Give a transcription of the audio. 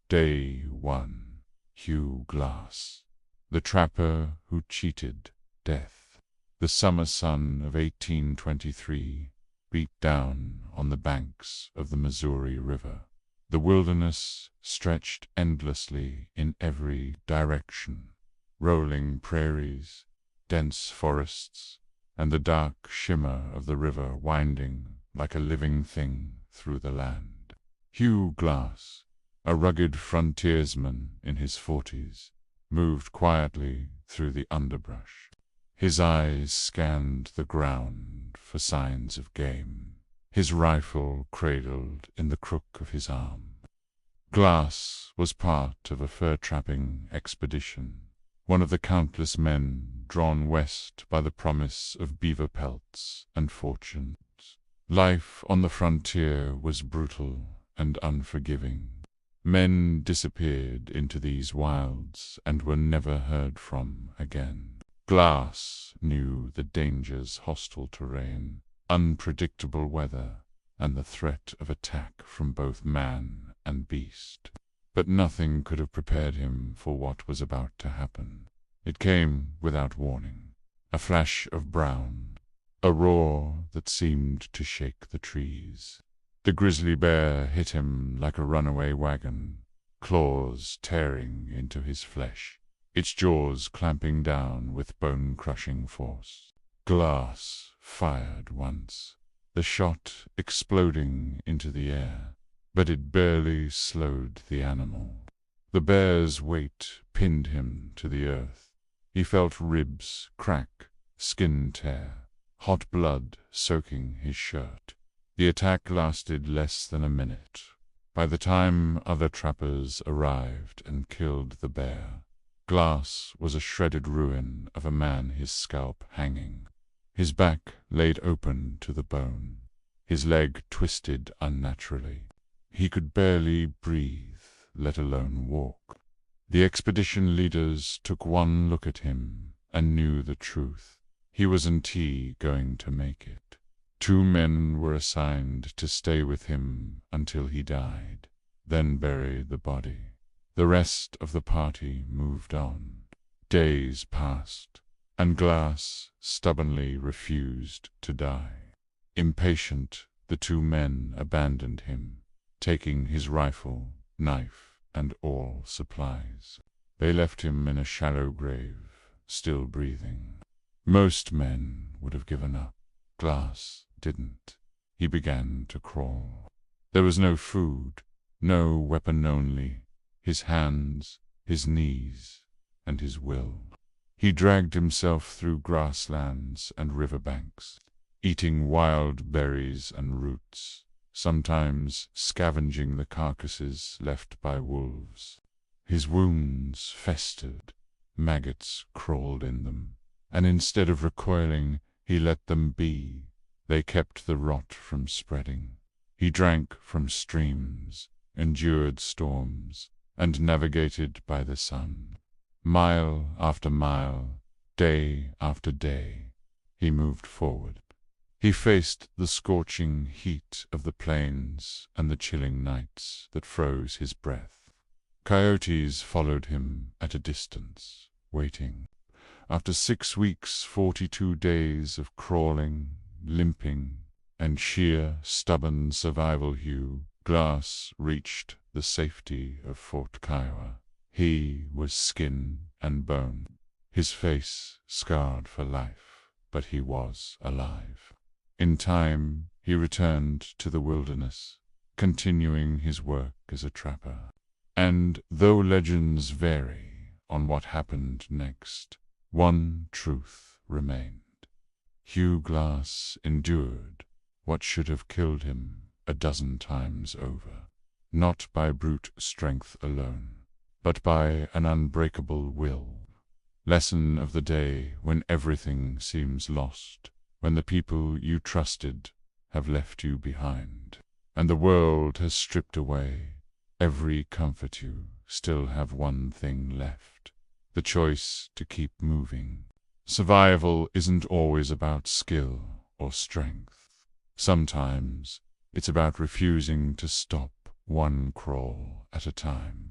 Day 1. Hugh Glass, the trapper who cheated death. The summer sun of 1823 beat down on the banks of the Missouri River. The wilderness stretched endlessly in every direction. Rolling prairies, dense forests, and the dark shimmer of the river winding like a living thing through the land. Hugh Glass, a rugged frontiersman in his 40s, moved quietly through the underbrush. His eyes scanned the ground for signs of game, his rifle cradled in the crook of his arm. Glass was part of a fur-trapping expedition, one of the countless men drawn west by the promise of beaver pelts and fortunes. Life on the frontier was brutal and unforgiving. Men disappeared into these wilds and were never heard from again. Glass knew the dangers: hostile terrain, unpredictable weather, and the threat of attack from both man and beast. But nothing could have prepared him for what was about to happen. It came without warning. A flash of brown, a roar that seemed to shake the trees. The grizzly bear hit him like a runaway wagon, claws tearing into his flesh, its jaws clamping down with bone-crushing force. Glass fired once, the shot exploding into the air, but it barely slowed the animal. The bear's weight pinned him to the earth. He felt ribs crack, skin tear, hot blood soaking his shirt. The attack lasted less than a minute. By the time other trappers arrived and killed the bear, Glass was a shredded ruin of a man, his scalp hanging, his back laid open to the bone, his leg twisted unnaturally. He could barely breathe, let alone walk. The expedition leaders took one look at him and knew the truth. He wasn't going to make it. 2 men were assigned to stay with him until he died, then bury the body. The rest of the party moved on. Days passed, and Glass stubbornly refused to die. Impatient, the 2 men abandoned him, taking his rifle, knife, and all supplies. They left him in a shallow grave, still breathing. Most men would have given up. Glass didn't. He began to crawl. There was no food, no weapon, only his hands, his knees, and his will. He dragged himself through grasslands and riverbanks, eating wild berries and roots, sometimes scavenging the carcasses left by wolves. His wounds festered, maggots crawled in them, and instead of recoiling, he let them be. They kept the rot from spreading. He drank from streams, endured storms, and navigated by the sun. Mile after mile, day after day, he moved forward. He faced the scorching heat of the plains and the chilling nights that froze his breath. Coyotes followed him at a distance, waiting. After 6 weeks, 42 days of crawling, limping, and sheer, stubborn survival, Hugh Glass reached the safety of Fort Kiowa. He was skin and bone, his face scarred for life, but he was alive. In time, he returned to the wilderness, continuing his work as a trapper. And though legends vary on what happened next, one truth remained. Hugh Glass endured what should have killed him a dozen times over, not by brute strength alone, but by an unbreakable will. Lesson of the day: when everything seems lost, when the people you trusted have left you behind, and the world has stripped away every comfort, you still have one thing left: the choice to keep moving. Survival isn't always about skill or strength. Sometimes it's about refusing to stop, one crawl at a time.